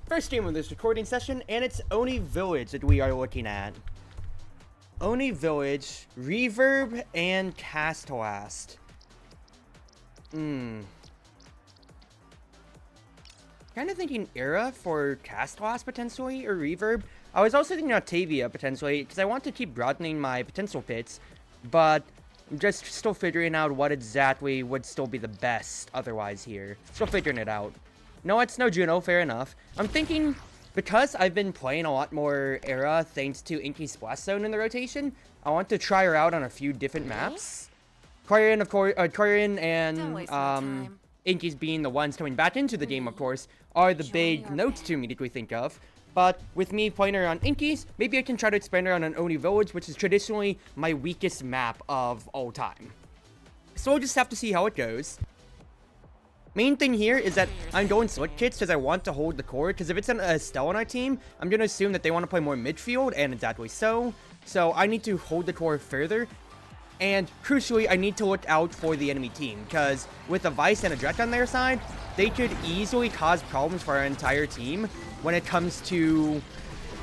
First stream of this recording session, and it's Oni Village that we are looking at. Oni Village, Reverb, and Cast Last. Kind of thinking Era for Cast Last potentially, or Reverb. I was also thinking Octavia potentially, because I want to keep broadening my potential pits, but I'm just still figuring out what exactly would still be the best otherwise here. Still figuring it out. No, it's no Juno, fair enough. I'm thinking, because I've been playing a lot more Era thanks to Inky's Splash Zone in the rotation, I want to try her out on a few different maps. Quarian, of course, Quarian and Inky's being the ones coming back into the game, of course, are the big notes to immediately think of. But with me playing her on Inky's, maybe I can try to expand her on an Oni Village, which is traditionally my weakest map of all time. So we'll just have to see how it goes. Main thing here is that I'm going Slick Kits because I want to hold the core, because if it's an Estelle on our team, I'm going to assume that they want to play more midfield, and exactly so. So I need to hold the core further, and crucially, I need to look out for the enemy team, because with a Vice and a Drek on their side, they could easily cause problems for our entire team when it comes to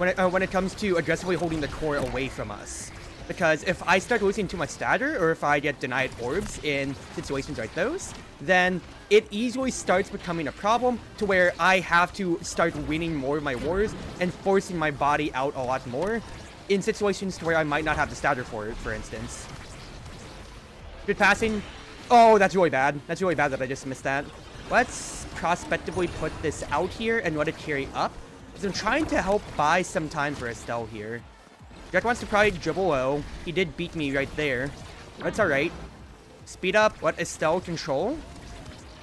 aggressively holding the core away from us. Because if I start losing too much stagger, or if I get denied orbs in situations like those, then it easily starts becoming a problem to where I have to start winning more of my wars and forcing my body out a lot more in situations where I might not have the stagger for it, for instance. Good passing. Oh, that's really bad. That's really bad that I just missed that. Let's prospectively put this out here and let it carry up, because I'm trying to help buy some time for Estelle here. Jack wants to probably dribble low. He did beat me right there. That's alright. Speed up, let Estelle control.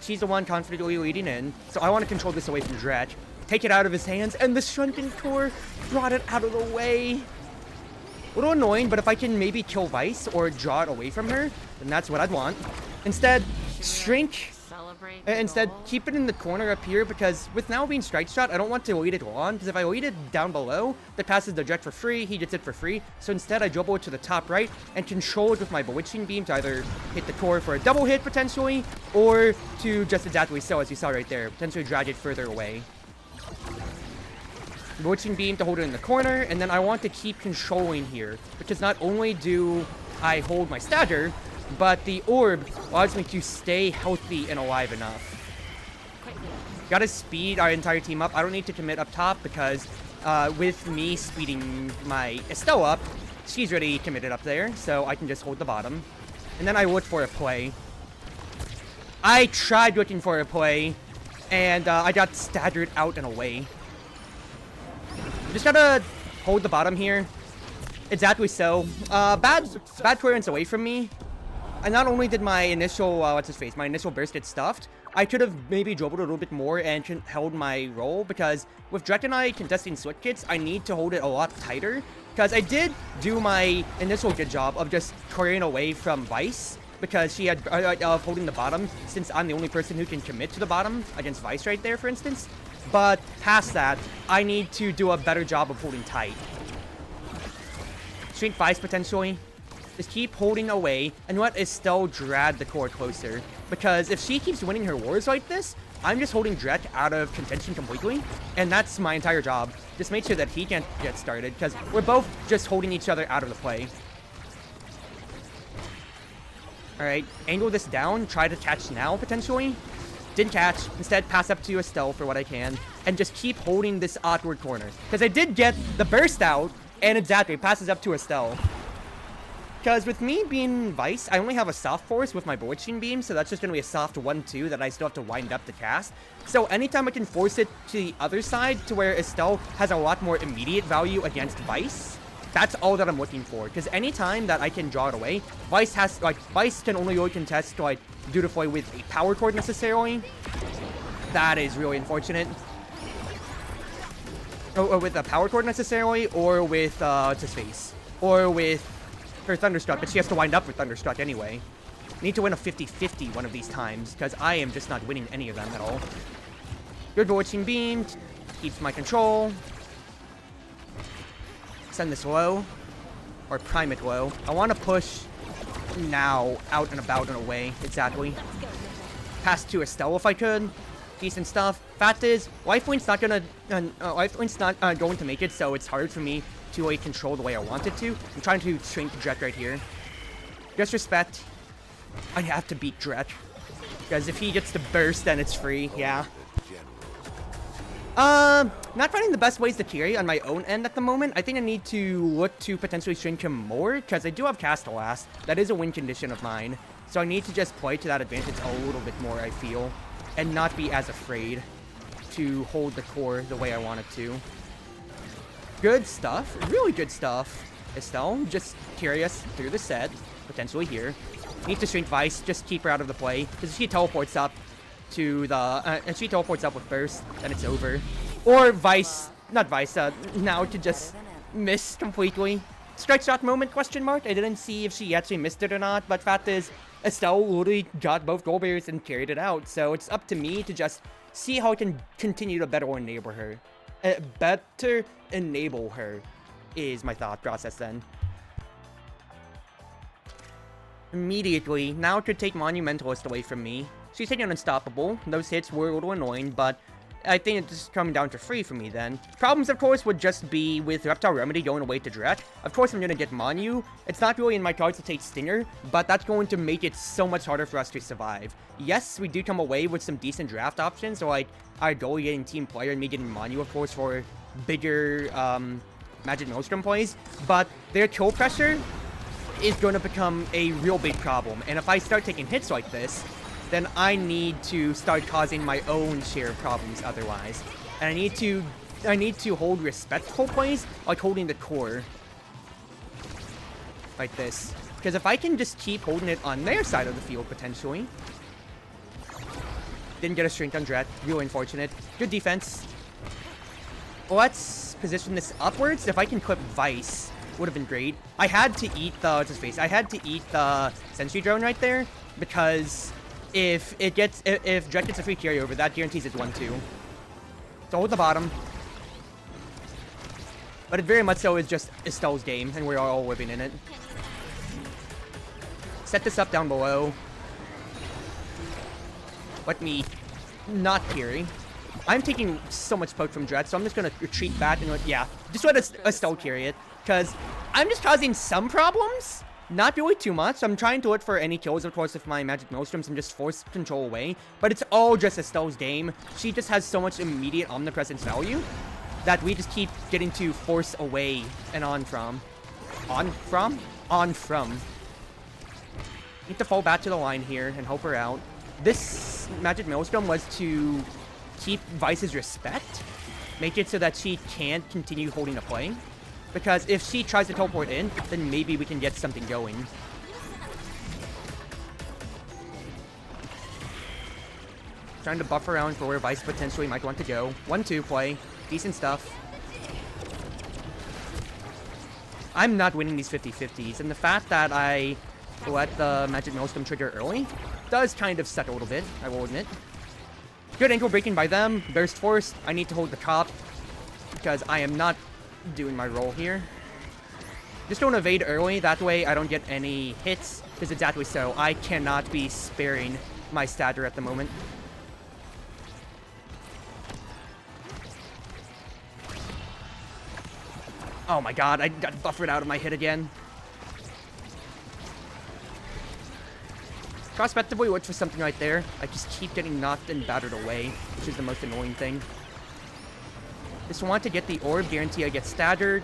She's the one confidently leading in, so I want to control this away from Dretch. Take it out of his hands, and the Shrunken Core brought it out of the way. A little annoying, but if I can maybe kill Vice or draw it away from her, then that's what I'd want. Instead, shrink. Instead, keep it in the corner up here, because with now being Strike Shot, I don't want to lead it on, because if I lead it down below, that passes the Jet for free, he gets it for free. So instead, I dribble it to the top right and control it with my Bewitching Beam to either hit the core for a double hit, potentially, or to just exactly so, as you saw right there, potentially drag it further away. Bewitching Beam to hold it in the corner, and then I want to keep controlling here, because not only do I hold my stagger, but the orb allows me to stay healthy and alive enough. Gotta speed our entire team up. I don't need to commit up top because with me speeding my Estelle up, she's already committed up there, so I can just hold the bottom. And then I look for a play. I tried looking for a play, and I got staggered out and away. Just gotta hold the bottom here. Exactly so. Bad clearance away from me. And not only did my initial, my initial burst get stuffed, I could have maybe dribbled a little bit more and held my roll, because with Drek and I contesting Slick Kits, I need to hold it a lot tighter, because I did do my initial good job of just clearing away from Vice, because she had, holding the bottom, since I'm the only person who can commit to the bottom against Vice right there, for instance. But past that, I need to do a better job of holding tight. Shrink Vice potentially. Just keep holding away and let Estelle drag the core closer. Because if she keeps winning her wars like this, I'm just holding Drek out of contention completely. And that's my entire job. Just make sure that he can't get started, because we're both just holding each other out of the play. Alright, angle this down, try to catch now potentially. Didn't catch, instead pass up to Estelle for what I can. And just keep holding this awkward corner. Because I did get the burst out, and exactly, passes up to Estelle. Because with me being Vice, I only have a soft force with my Bewitching Beam, so that's just going to be a soft 1-2 that I still have to wind up to cast. So anytime I can force it to the other side, to where Estelle has a lot more immediate value against Vice, that's all that I'm looking for. Because anytime that I can draw it away, Vice can only really contest, dutifully with a power chord necessarily. That is really unfortunate. Or with a power chord necessarily, or with, what's his face? Or with her Thunderstruck, but she has to wind up with Thunderstruck anyway. Need to win a 50-50 one of these times, because I am just not winning any of them at all. Good Bewitching Beam, keeps my control. Send this low, or prime it low. I want to push now, out and about and away, exactly. Pass to Estelle if I could. decent stuff. Fact is, Life Link's not gonna, going to make it, so it's hard for me to like control the way I want it to. I'm trying to shrink Dret right here. Just respect. I have to beat Dret. Because if he gets the burst, then it's free. Yeah. Not finding the best ways to carry on my own end at the moment. I think I need to look to potentially shrink him more, because I do have Cast Last. That is a win condition of mine. So I need to just play to that advantage a little bit more, I feel. And not be as afraid to hold the core the way I want it to. Good stuff. Really good stuff. Estelle, just curious through the set. Potentially here. Need to shrink Vice, just keep her out of the play. Because if she teleports up to the... if she teleports up with Burst, then it's over. Or Vice... Not Vice, now to just miss completely. Strike shot moment, question mark? I didn't see if she actually missed it or not, but fact is, Estelle literally got both gold barriers and carried it out. So it's up to me to just see how I can continue to better enable her. Better enable her is my thought process then. Immediately, now to take Monumentalist away from me. She's hitting Unstoppable. Those hits were a little annoying, but I think it's just coming down to free for me then. Problems, of course, would just be with Reptile Remedy going away to Dret. Of course, I'm going to get Monu. It's not really in my cards to take Stinger, but that's going to make it so much harder for us to survive. Yes, we do come away with some decent draft options, so like our goal getting Team Player and me getting Monu, of course, for bigger Magic Maelstrom plays, but their kill pressure is going to become a real big problem, and if I start taking hits like this, then I need to start causing my own share of problems otherwise. And I need to hold respectful plays, like holding the core. Like this. Because if I can just keep holding it on their side of the field, potentially. Didn't get a shrink on Dret. Really unfortunate. Good defense. Let's position this upwards. If I can clip Vice, would have been great. I had to eat the, what's his face? I had to eat the Sentry Drone right there, because if Dret gets a free carryover, that guarantees it's 1-2. So hold the bottom. But it very much so is just Estelle's game, and we're all living in it. Set this up down below. Let me not carry. I'm taking so much poke from Dret, so I'm just gonna retreat back and yeah, just let Estelle carry it, because I'm just causing some problems. Not really too much. I'm trying to look for any kills, of course, with my Magic Maelstroms and just force control away. But it's all just Estelle's game. She just has so much immediate omnipresence value that we just keep getting to force away and on from. On from. Need to fall back to the line here and help her out. This Magic Maelstrom was to keep Vice's respect. Make it so that she can't continue holding the play. Because if she tries to teleport in, then maybe we can get something going. Trying to buff around for where Vice potentially might want to go. 1-2 play. Decent stuff. I'm not winning these 50-50s, and the fact that I let the Magic Maelstrom trigger early does kind of suck a little bit, I will admit. Good ankle breaking by them. Burst Force. I need to hold the cop, because I am not doing my role here. Just don't evade early, that way I don't get any hits, because exactly so. I cannot be sparing my stagger at the moment. Oh my god, I got buffered out of my hit again. Prospectively look for something right there. I just keep getting knocked and battered away, which is the most annoying thing. Just want to get the orb, guarantee I get staggered.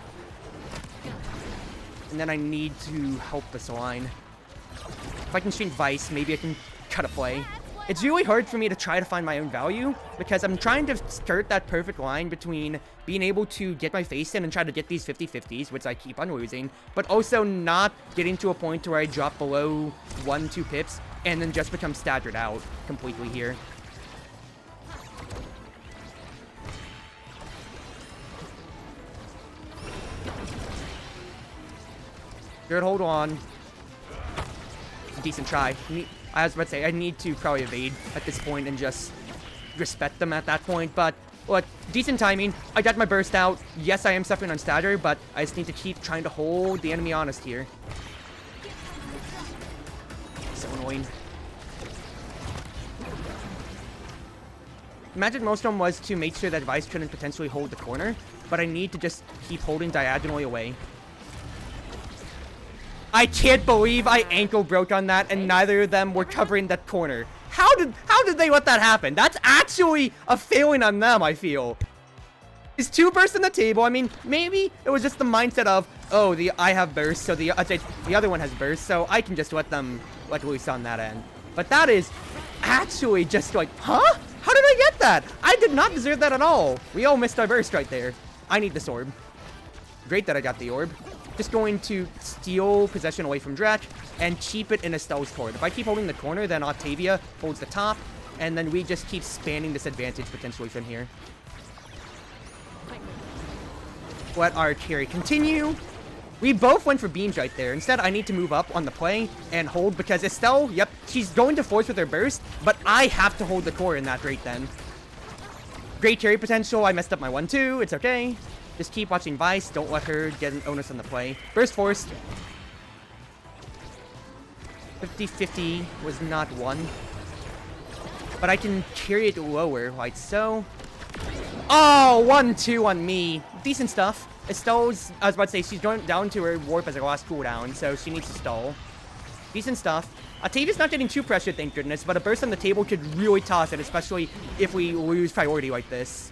And then I need to help this line. If I can stream Vice, maybe I can cut a play. It's really hard for me to try to find my own value, because I'm trying to skirt that perfect line between being able to get my face in and try to get these 50-50s, which I keep on losing, but also not getting to a point where I drop below 1-2 pips and then just become staggered out completely here. Good, hold on. Decent try. I was about to say, I need to probably evade at this point and just respect them at that point, but look, decent timing. I got my burst out. Yes, I am suffering on stagger, but I just need to keep trying to hold the enemy honest here. So annoying. Magic Maelstrom was to make sure that Vice couldn't potentially hold the corner, but I need to just keep holding diagonally away. I can't believe I ankle broke on that, and neither of them were covering that corner. How did they let that happen? That's actually a failing on them, I feel. Is 2 bursts on the table? I mean, maybe it was just the mindset of, oh, I have burst, so the other one has burst, so I can just let loose on that end. But that is actually just like, huh? How did I get that? I did not deserve that at all. We all missed our burst right there. I need this orb. Great that I got the orb. Just going to steal possession away from Dretch and keep it in Estelle's court. If I keep holding the corner, then Octavia holds the top, and then we just keep spanning this advantage potentially from here. Let our carry continue. We both went for beams right there. Instead, I need to move up on the play and hold because Estelle, yep, she's going to force with her burst, but I have to hold the core in that rate then. Great carry potential. I messed up my 1-2. It's okay. Just keep watching Vice. Don't let her get an onus on the play. Burst forced. 50-50 was not one. But I can carry it lower, like so. Oh, 1-2 on me. Decent stuff. Estelle's, I was about to say, she's going down to her warp as a last cooldown, so she needs to stall. Decent stuff. Octavia's not getting too pressured, thank goodness, but a burst on the table could really toss it, especially if we lose priority like this.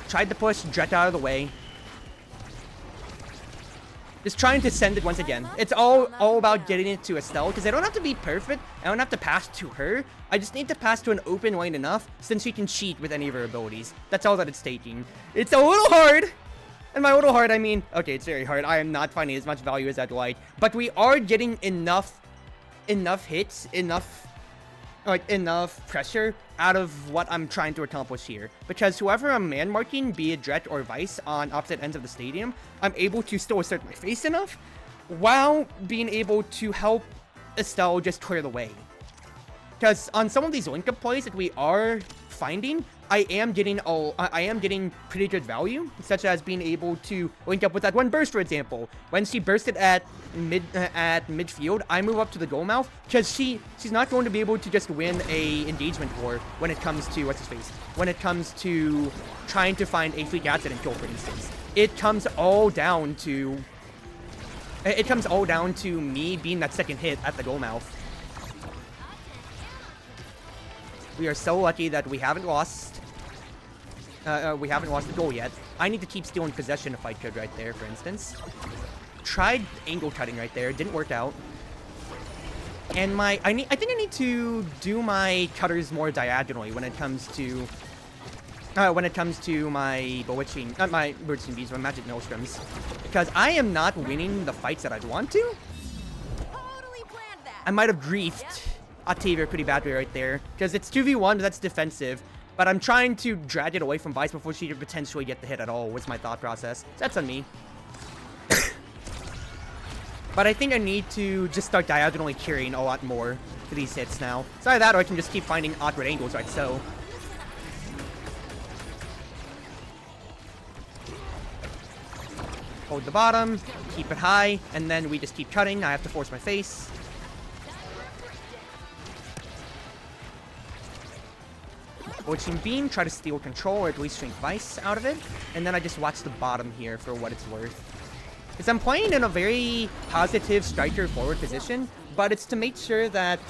Tried to push Dretch out of the way. Just trying to send it once again. It's all about getting it to Estelle, because I don't have to be perfect. I don't have to pass to her. I just need to pass to an open lane enough, since she can cheat with any of her abilities. That's all that it's taking. It's a little hard. And by a little hard, I mean, okay, it's very hard. I am not finding as much value as I'd like. But we are getting enough hits, enough pressure out of what I'm trying to accomplish here. Because whoever I'm man marking, be it Dretch or Vice on opposite ends of the stadium, I'm able to still assert my face enough while being able to help Estelle just clear the way. Because on some of these link-up plays that we are finding, I am getting pretty good value, such as being able to link up with that one burst, for example. When she bursted at midfield, I move up to the goal mouth because she's not going to be able to just win a engagement war when it comes to when it comes to trying to find a fleet accident kill, for instance. It comes all down to me being that second hit at the goal mouth. We are so lucky that we haven't lost the goal yet. I need to keep stealing possession if I could right there, for instance. Tried angle cutting right there, didn't work out. And I think I need to do my cutters more diagonally when it comes to my bewitching bees, my magic maelstroms, because I am not winning the fights that I'd want to. I might have griefed Octavia pretty badly right there, because it's 2v1, that's defensive, but I'm trying to drag it away from Vice before she could potentially get the hit at all, was my thought process. So that's on me. But I think I need to just start diagonally carrying a lot more for these hits now. It's either that or I can just keep finding awkward angles like so. Hold the bottom, keep it high, and then we just keep cutting. I have to force my face. Watching Beam, try to steal control or at least shrink Vice out of it, and then I just watch the bottom here for what it's worth. Because I'm playing in a very positive striker forward position, but it's to make sure that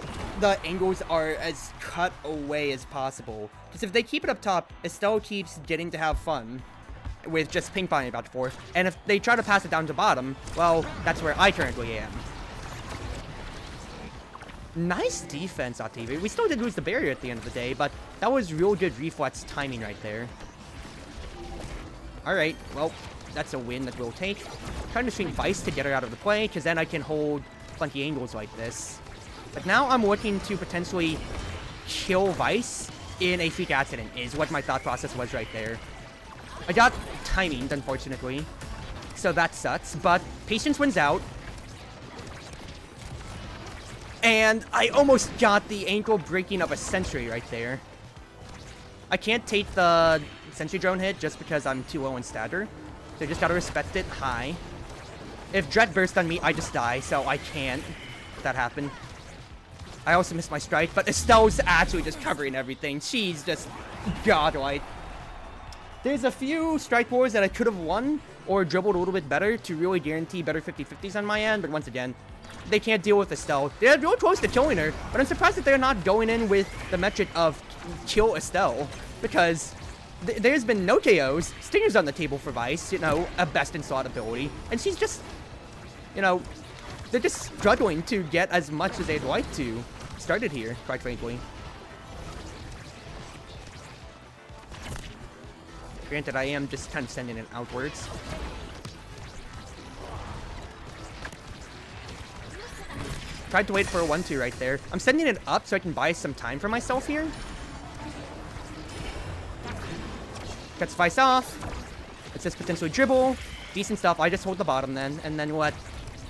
the angles are as cut away as possible. Because if they keep it up top, Estelle keeps getting to have fun with just ping-ponging back and forth, and if they try to pass it down to bottom, well, that's where I currently am. Nice defense, Octavia. We still did lose the barrier at the end of the day, but that was real good reflex timing right there. Alright, well, that's a win that we'll take. Trying to swing Vice to get her out of the play, because then I can hold plenty angles like this. But now I'm looking to potentially kill Vice in a freak accident, is what my thought process was right there. I got timinged, unfortunately, so that sucks, but patience wins out. And I almost got the ankle breaking of a sentry right there. I can't take the sentry drone hit just because I'm too low in stature. So just gotta respect it high. If Dret burst on me, I just die, so I can't let that happen. I also missed my strike, but Estelle's actually just covering everything. She's just godlike. There's a few strike wars that I could have won or dribbled a little bit better to really guarantee better 50-50s on my end, but once again, they can't deal with Estelle. They're real close to killing her, but I'm surprised that they're not going in with the metric of kill Estelle, because there's been no KOs. Stinger's on the table for Vice, you know, a best in slot ability, and she's just, you know, they're just struggling to get as much as they'd like to started here, quite frankly. Granted, I am just kind of sending it outwards. Tried to wait for a 1-2 right there. I'm sending it up so I can buy some time for myself here. Cuts Vice off. It says potentially dribble. Decent stuff. I just hold the bottom then, and then let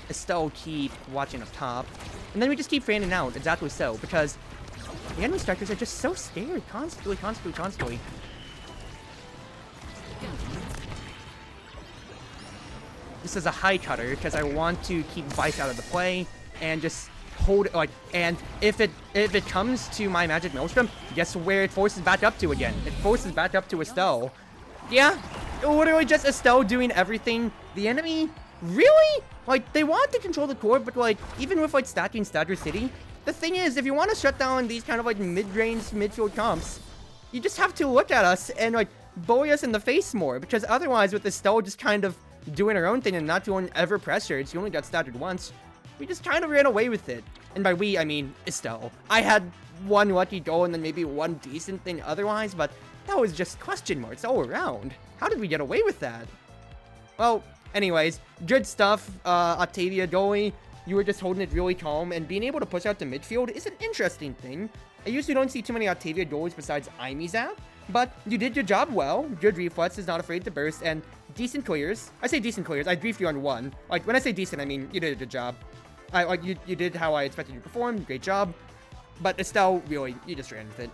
Estelle keep watching up top. And then we just keep fanning out, exactly so, because the enemy strikers are just so scary constantly. This is a high cutter because I want to keep Vice out of the play and just hold it, like, and if it comes to my Magic Maelstrom, guess where it forces back up to again? It forces back up to Estelle. Yeah, literally just Estelle doing everything. The enemy, really? Like, they want to control the core, but like, even with like stacking Stagger City, the thing is, if you want to shut down these kind of like mid-range, midfield comps, you just have to look at us and like bully us in the face more, because otherwise with Estelle just kind of doing her own thing and not feeling ever pressured, she only got staggered once, we just kind of ran away with it. And by we, I mean Estelle. I had one lucky goal and then maybe one decent thing otherwise, but that was just question marks all around. How did we get away with that? Well, anyways, good stuff. Octavia goalie, you were just holding it really calm, and being able to push out to midfield is an interesting thing. I usually don't see too many Octavia goalies besides Imizap, but you did your job well. Good reflexes, not afraid to burst, and decent clears. I say decent clears, I briefed you on one. Like, when I say decent, I mean you did a good job. You did how I expected you to perform, great job. But Estelle, really, you just ran with it.